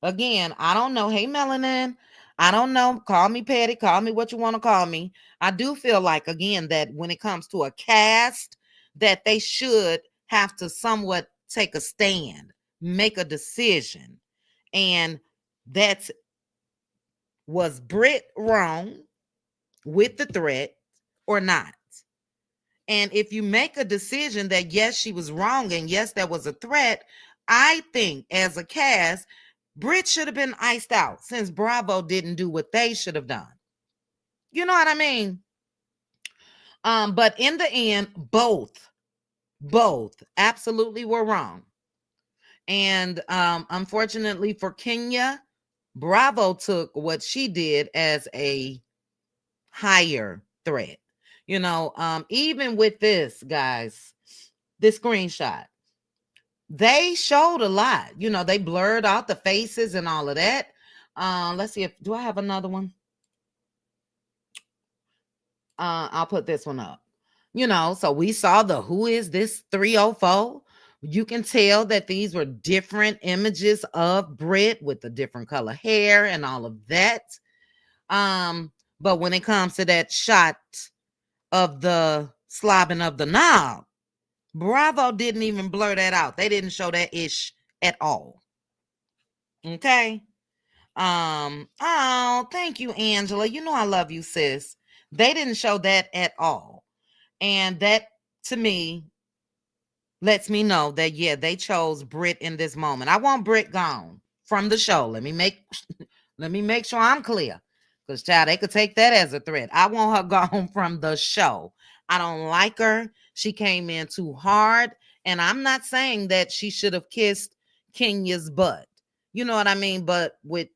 again, I don't know. Hey, Melanin, I don't know. Call me petty. Call me what you want to call me. I do feel like, again, that when it comes to a cast, that they should have to somewhat take a stand, make a decision. And that's, was Brit wrong with the threat or not? And if you make a decision that, yes, she was wrong, and yes, that was a threat, I think as a cast, Brit should have been iced out since Bravo didn't do what they should have done. You know what I mean? But in the end, both absolutely were wrong. And unfortunately for Kenya, Bravo took what she did as a higher threat. Even with this, guys, this screenshot, they showed a lot. They blurred out the faces and all of that. Let's see, do I have another one? I'll put this one up. So we saw the Who Is This 304. You can tell that these were different images of Brit with the different color hair and all of that. But when it comes to that shot of the slobbing of the knob, Bravo didn't even blur that out. They didn't show that ish at all. Okay. Oh, thank you, Angela. I love you, sis. They didn't show that at all. And that, to me, lets me know that, yeah, they chose Brit in this moment. I want Brit gone from the show. Let me make sure I'm clear. Because, child, they could take that as a threat. I want her gone from the show. I don't like her. She came in too hard. And I'm not saying that she should have kissed Kenya's butt. You know what I mean? But with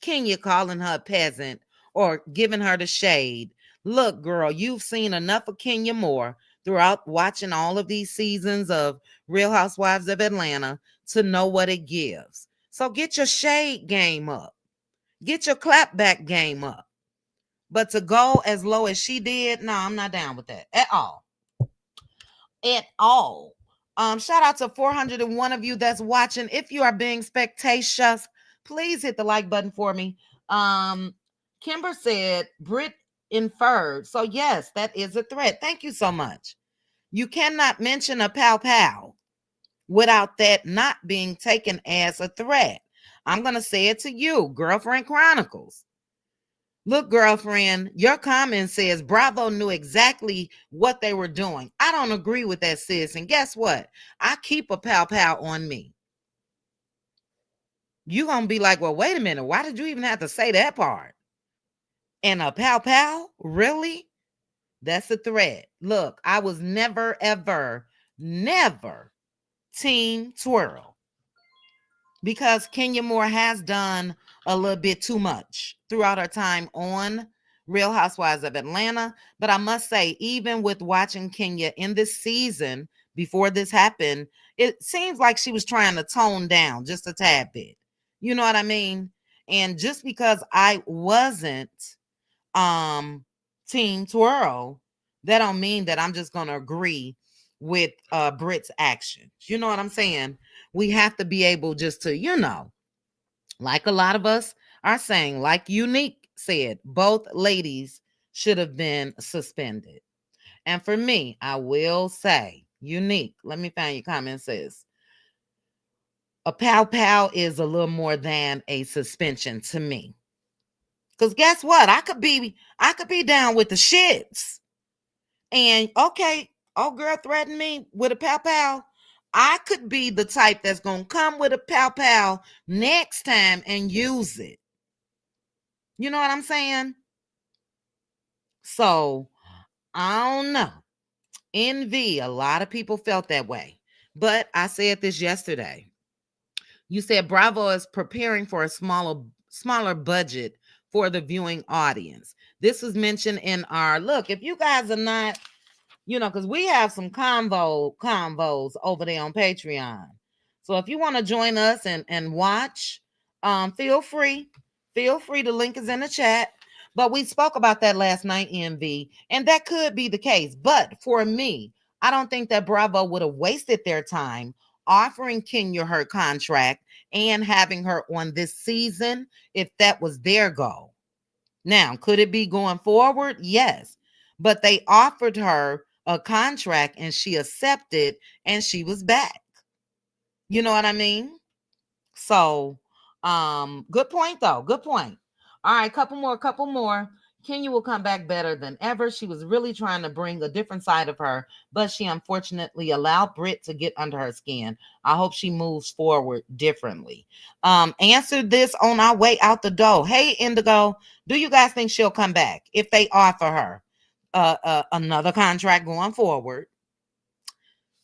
Kenya calling her a peasant or giving her the shade, look, girl, you've seen enough of Kenya Moore throughout watching all of these seasons of Real Housewives of Atlanta to know what it gives. So get your shade game up. Get your clapback game up. But to go as low as she did, no, I'm not down with that at all. At all. Shout out to 401 of you that's watching. If you are being spectacious, please hit the like button for me. Kimber said Brit inferred. So yes, that is a threat. Thank you so much. You cannot mention a pow pow without that not being taken as a threat. I'm going to say it to you, Girlfriend Chronicles. Look, girlfriend, your comment says Bravo knew exactly what they were doing. I don't agree with that, sis. And guess what? I keep a pow pow on me. You gonna be like, well, wait a minute, why did you even have to say that part? And a pow pow? Really? That's a threat. Look, I was never, ever, never team twirl because Kenya Moore has done a little bit too much throughout her time on Real Housewives of Atlanta. But I must say, even with watching Kenya in this season before this happened, it seems like she was trying to tone down just a tad bit. You know what I mean? And just because I wasn't team twirl, that don't mean that I'm just gonna agree with Brit's actions. You know what I'm saying? We have to be able just to, like a lot of us are saying, like Unique said, both ladies should have been suspended. And for me, I will say, Unique, let me find your comment, sis. A pow pow is a little more than a suspension to me. Cause guess what? I could be down with the shits. And okay, oh girl threatened me with a pow pow. I could be the type that's gonna come with a pow pow next time and use it. You know what I'm saying? So I don't know. Envy, a lot of people felt that way. But I said this yesterday. You said Bravo is preparing for a smaller budget for the viewing audience. This was mentioned in our look. If you guys are not, because we have some convos over there on Patreon. So if you want to join us and watch, feel free. Feel free. The link is in the chat. But we spoke about that last night, MV, and that could be the case. But for me, I don't think that Bravo would have wasted their time offering Kenya her contract and having her on this season if that was their goal. Now, could it be going forward? Yes. But they offered her a contract and she accepted and she was back. You know what I mean? So, good point though. Good point. All right, couple more. Kenya will come back better than ever. She was really trying to bring a different side of her, but she unfortunately allowed Brit to get under her skin. I hope she moves forward differently. Answer this on our way out the door. Hey, Indigo, do you guys think she'll come back if they offer her another contract going forward?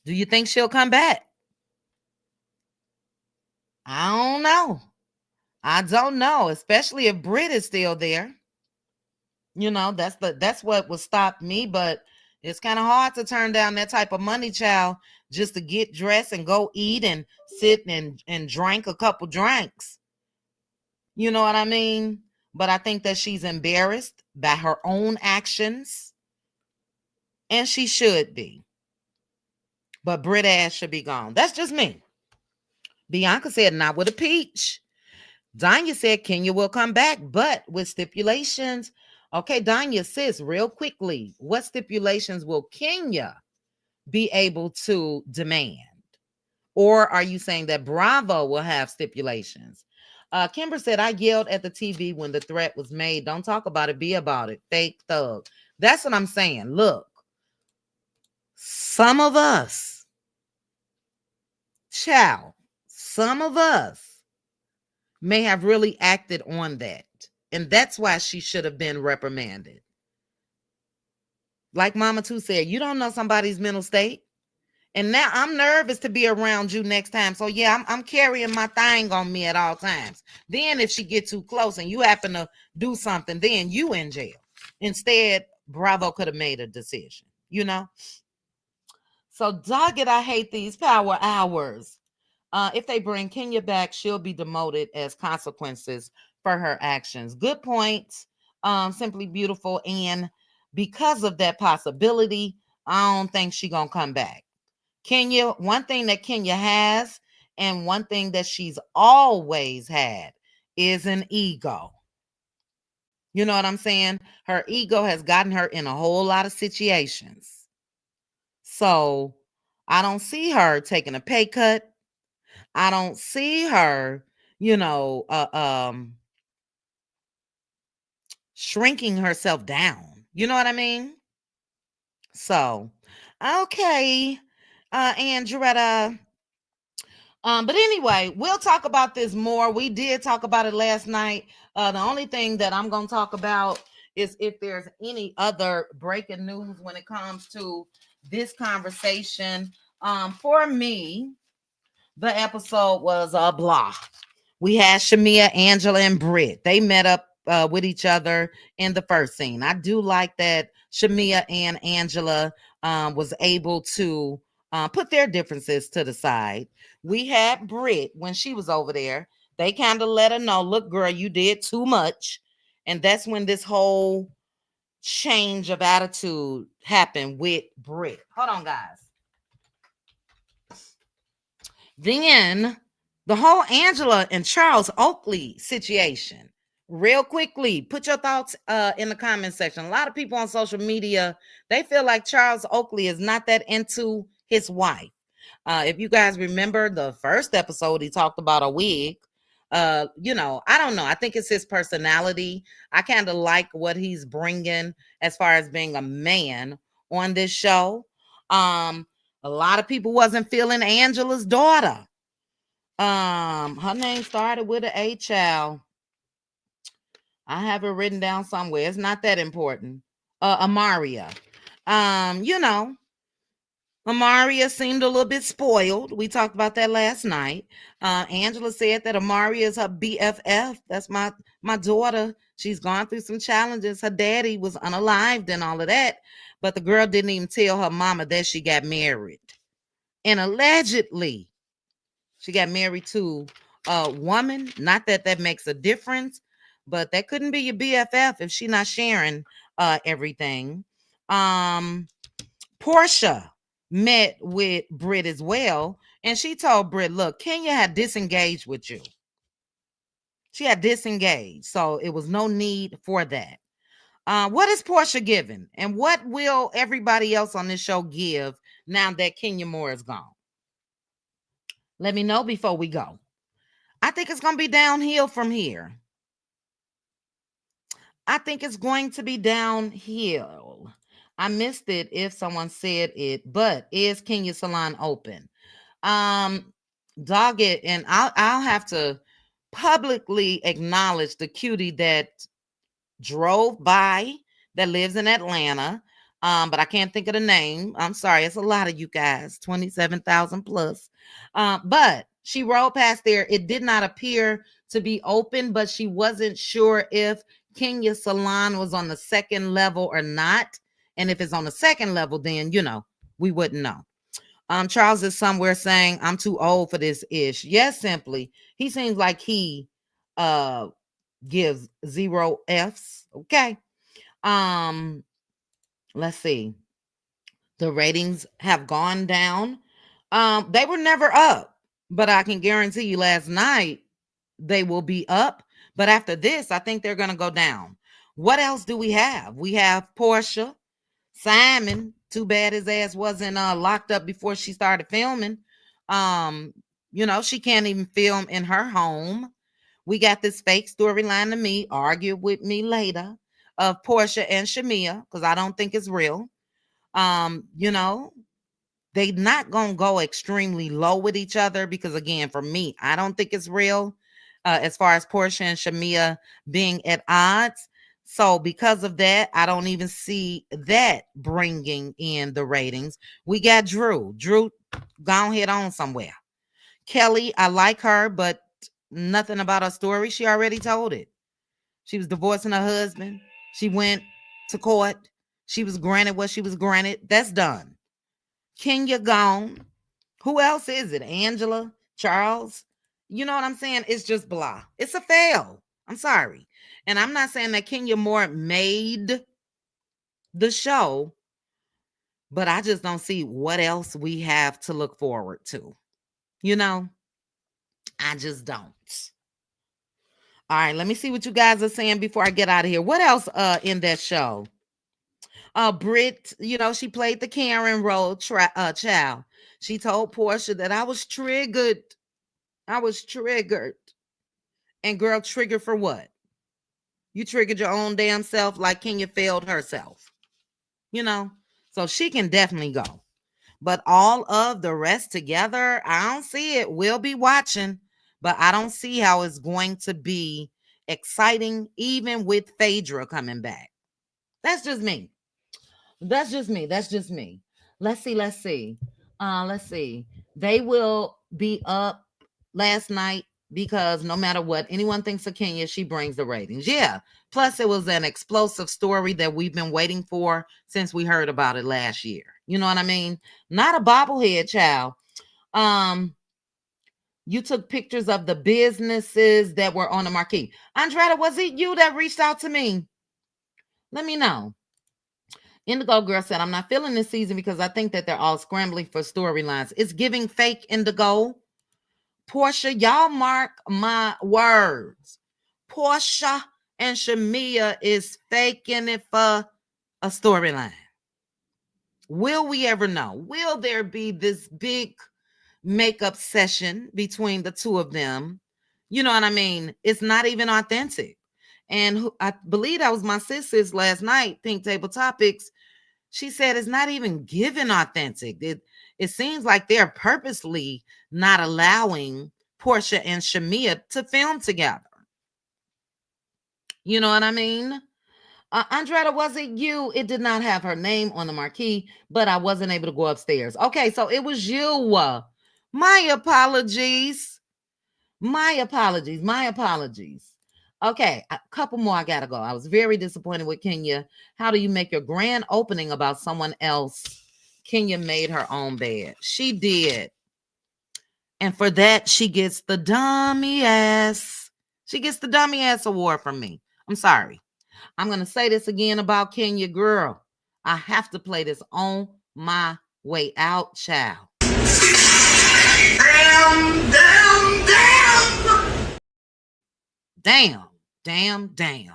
Do you think she'll come back? I don't know. I don't know, especially if Brit is still there. That's what would stop me, but it's kind of hard to turn down that type of money, child, just to get dressed and go eat and sit and drink a couple drinks. You know what I mean? But I think that she's embarrassed by her own actions, and she should be. But Brit ass should be gone. That's just me. Bianca said not with a peach. Danya said Kenya will come back, but with stipulations. Okay, Danya, sis, real quickly, what stipulations will Kenya be able to demand? Or are you saying that Bravo will have stipulations? Kimber said, I yelled at the TV when the threat was made. Don't talk about it, be about it. Fake thug. That's what I'm saying. Look, some of us, some of us may have really acted on that. And that's why she should have been reprimanded. Like Mama Two said, you don't know somebody's mental state. And now I'm nervous to be around you next time. So yeah, I'm carrying my thing on me at all times. Then if she get too close and you happen to do something, then you in jail. Instead, Bravo could have made a decision, So dog it, I hate these power hours. If they bring Kenya back, she'll be demoted as consequences for her actions. Good point. Simply beautiful. And because of that possibility, I don't think she's gonna come back. Kenya, one thing that Kenya has, and one thing that she's always had, is an ego. You know what I'm saying? Her ego has gotten her in a whole lot of situations. So I don't see her taking a pay cut. I don't see her, shrinking herself down. You know what I mean? So, okay, Andretta. But anyway, we'll talk about this more. We did talk about it last night. The only thing that I'm going to talk about is if there's any other breaking news when it comes to this conversation. For me, the episode was blah. We had Shamia, Angela, and Brit. They met up with each other in the first scene. I do like that Shamia and Angela was able to put their differences to the side. We had Brit when she was over there. They kind of let her know, look, girl, you did too much. And that's when this whole change of attitude happened with Brit. Hold on, guys. Then the whole Angela and Charles Oakley situation. Real quickly, put your thoughts in the comment section. A lot of people on social media, they feel like Charles Oakley is not that into his wife. If you guys remember the first episode, he talked about a wig. I don't know. I think it's his personality. I kind of like what he's bringing as far as being a man on this show. A lot of people wasn't feeling Angela's daughter. Her name started with an A, child. I have it written down somewhere. It's not that important. Amaria. Amaria seemed a little bit spoiled. We talked about that last night. Angela said that Amaria is her BFF. That's my daughter. She's gone through some challenges. Her daddy was unalived and all of that. But the girl didn't even tell her mama that she got married. And allegedly, she got married to a woman. Not that that makes a difference, but that couldn't be your BFF if she's not sharing everything. Portia met with Brit as well, and she told Brit, look, Kenya had disengaged with you. She had disengaged, so it was no need for that. What is Portia giving? And what will everybody else on this show give now that Kenya Moore is gone? Let me know before we go. I think it's going to be downhill from here. I think it's going to be downhill. I missed it if someone said it, but is Kenya's salon open? Dog it, and I'll have to publicly acknowledge the cutie that drove by that lives in Atlanta. But I can't think of the name. I'm sorry, it's a lot of you guys, 27,000 plus. But she rode past there. It did not appear to be open, but she wasn't sure if Kenya's salon was on the second level or not. And if it's on the second level, then we wouldn't know. Charles is somewhere saying, I'm too old for this ish. Yes, simply. He seems like he gives 0 Fs. Okay. Let's see. The ratings have gone down. They were never up, but I can guarantee you last night they will be up. But after this, I think they're going to go down. What else do we have? We have Portia, Simon. Too bad his ass wasn't locked up before she started filming. She can't even film in her home. We got this fake storyline to me, argue with me later, of Portia and Shamia, because I don't think it's real. They not gonna go extremely low with each other because, again, for me, I don't think it's real. As far as Portia and Shamia being at odds. So because of that, I don't even see that bringing in the ratings. We got Drew. Drew, gone head on somewhere. Kelly, I like her, but nothing about her story. She already told it. She was divorcing her husband. She went to court. She was granted what she was granted. That's done. Kenya gone. Who else is it? Angela? Charles? You know what I'm saying? It's just blah. It's a fail. I'm sorry. And I'm not saying that Kenya Moore made the show, but I just don't see what else we have to look forward to. I just don't. All right, let me see what you guys are saying before I get out of here. What else in that show? Brit, she played the Karen role, child. She told Portia that I was triggered. I was triggered. And girl, triggered for what? You triggered your own damn self like Kenya failed herself. So she can definitely go. But all of the rest together, I don't see it. We'll be watching, but I don't see how it's going to be exciting, even with Phaedra coming back. That's just me. That's just me. That's just me. Let's see. Let's see. Let's see. They will be up last night because no matter what anyone thinks of Kenya, she brings the ratings. Yeah. Plus, it was an explosive story that we've been waiting for since we heard about it last year. You know what I mean? Not a bobblehead, child. Um, you took pictures of the businesses that were on the marquee. Andretta, was it you that reached out to me? Let me know. Indigo Girl said, I'm not feeling this season because I think that they're all scrambling for storylines. It's giving fake Indigo. Portia, y'all mark my words. Portia and Shamia is faking it for a storyline. Will we ever know? Will there be this big makeup session between the two of them? You know what I mean? It's not even authentic. And I believe that was my sis last night, Pink Table Topics. She said it's not even given authentic. It seems like they're purposely not allowing Portia and Shamia to film together. You know what I mean? Andretta, was it you? It did not have her name on the marquee, but I wasn't able to go upstairs. Okay, so it was you. My apologies. My apologies. My apologies. Okay, a couple more. I gotta go. I was very disappointed with Kenya. How do you make your grand opening about someone else? Kenya made her own bed. She did. And for that, she gets the dummy ass. She gets the dummy ass award from me. I'm sorry. I'm going to say this again about Kenya, girl. I have to play this on my way out, child. Damn, damn, damn. Damn, damn, damn.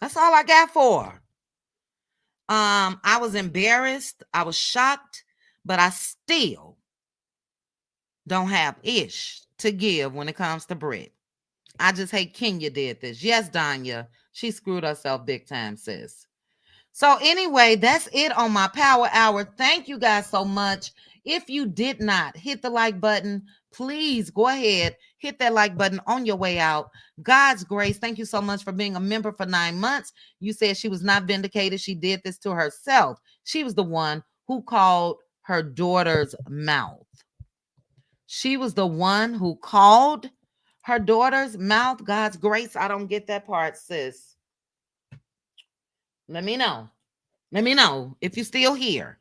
That's all I got for. I was embarrassed. I was shocked, but I still don't have ish to give when it comes to Brit. I just hate Kenya did this. Yes, Danya, she screwed herself big time, sis. So anyway, that's it on my power hour. Thank you guys so much. If you did not hit the like button, please go ahead, hit that like button on your way out. God's grace. Thank you so much for being a member for 9 months. You said she was not vindicated. She did this to herself. She was the one who called her daughter's mouth. She was the one who called her daughter's mouth. God's grace. I don't get that part, sis. Let me know. Let me know if you're still here.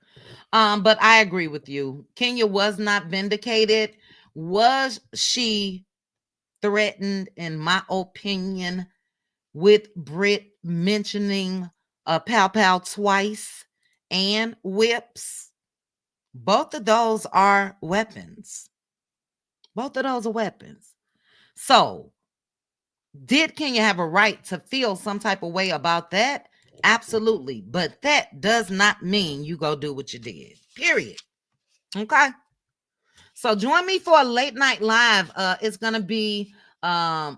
But I agree with you. Kenya was not vindicated. Was she threatened, in my opinion, with Brit mentioning pow pow twice and whips? Both of those are weapons. Both of those are weapons. So, did Kenya have a right to feel some type of way about that? Absolutely. But that does not mean you go do what you did. Period. Okay. So join me for a late night live. It's gonna be a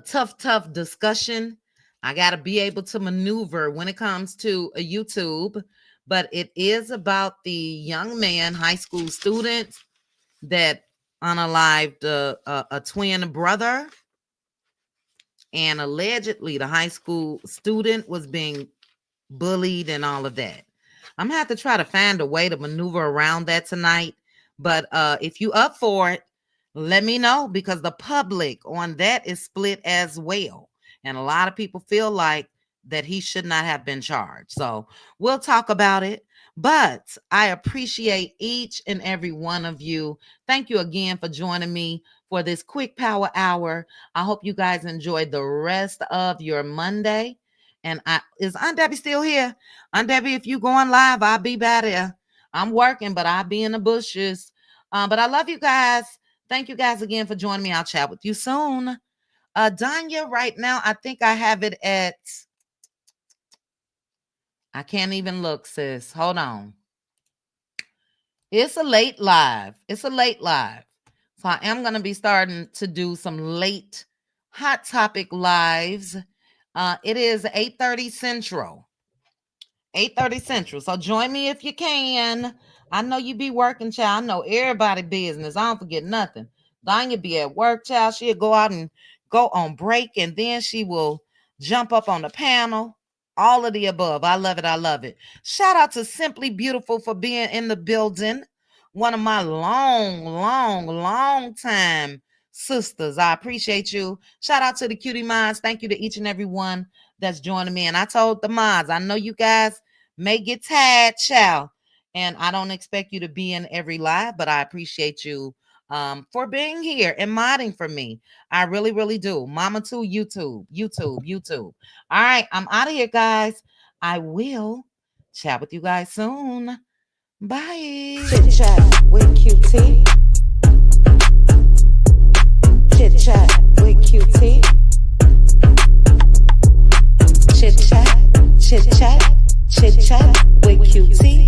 tough discussion. I gotta be able to maneuver when it comes to a YouTube, but it is about the young man, high school student that unalived a twin brother. And allegedly, the high school student was being bullied and all of that. I'm gonna have to try to find a way to maneuver around that tonight. But if you up for it, let me know, because the public on that is split as well. And a lot of people feel like that he should not have been charged. So we'll talk about it. But I appreciate each and every one of you. Thank you again for joining me for this quick power hour. I hope you guys enjoyed the rest of your Monday. And is Aunt Debbie still here? Aunt Debbie, if you going live, I'll be back there. I'm working, but I'll be in the bushes. But I love you guys. Thank you guys again for joining me. I'll chat with you soon. Danya, right now, I think I have it at... I can't even look, sis. Hold on. It's a late live. It's a late live. So I am going to be starting to do some late hot topic lives. It is 8:30 Central. 8:30 Central. So join me if you can. I know you be working, child. I know everybody business. I don't forget nothing. Danya be at work, child. She'll go out and go on break, and then she will jump up on the panel. All of the above. I love it. I love it. Shout out to Simply Beautiful for being in the building. One of my long time sisters. I appreciate you. Shout out to the Cutie Minds. Thank you to each and every one that's joining me. And I told the mods, I know you guys may get tired, child. And I don't expect you to be in every live, but I appreciate you for being here and modding for me. I really, really do. Mama too, YouTube. All right, I'm out of here, guys. I will chat with you guys soon. Bye. Chit chat with QT. Chit chat with QT. Chit chat with QT.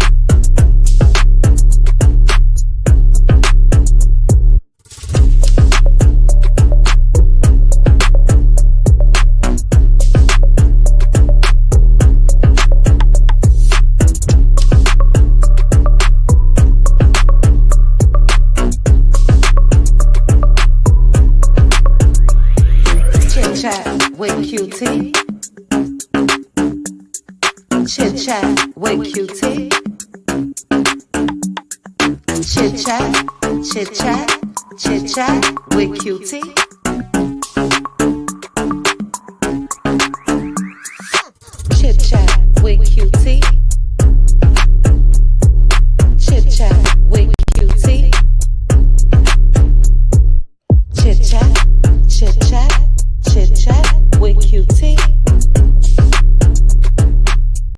Chat with QT. Chit chat with QT. Chit chat with QT.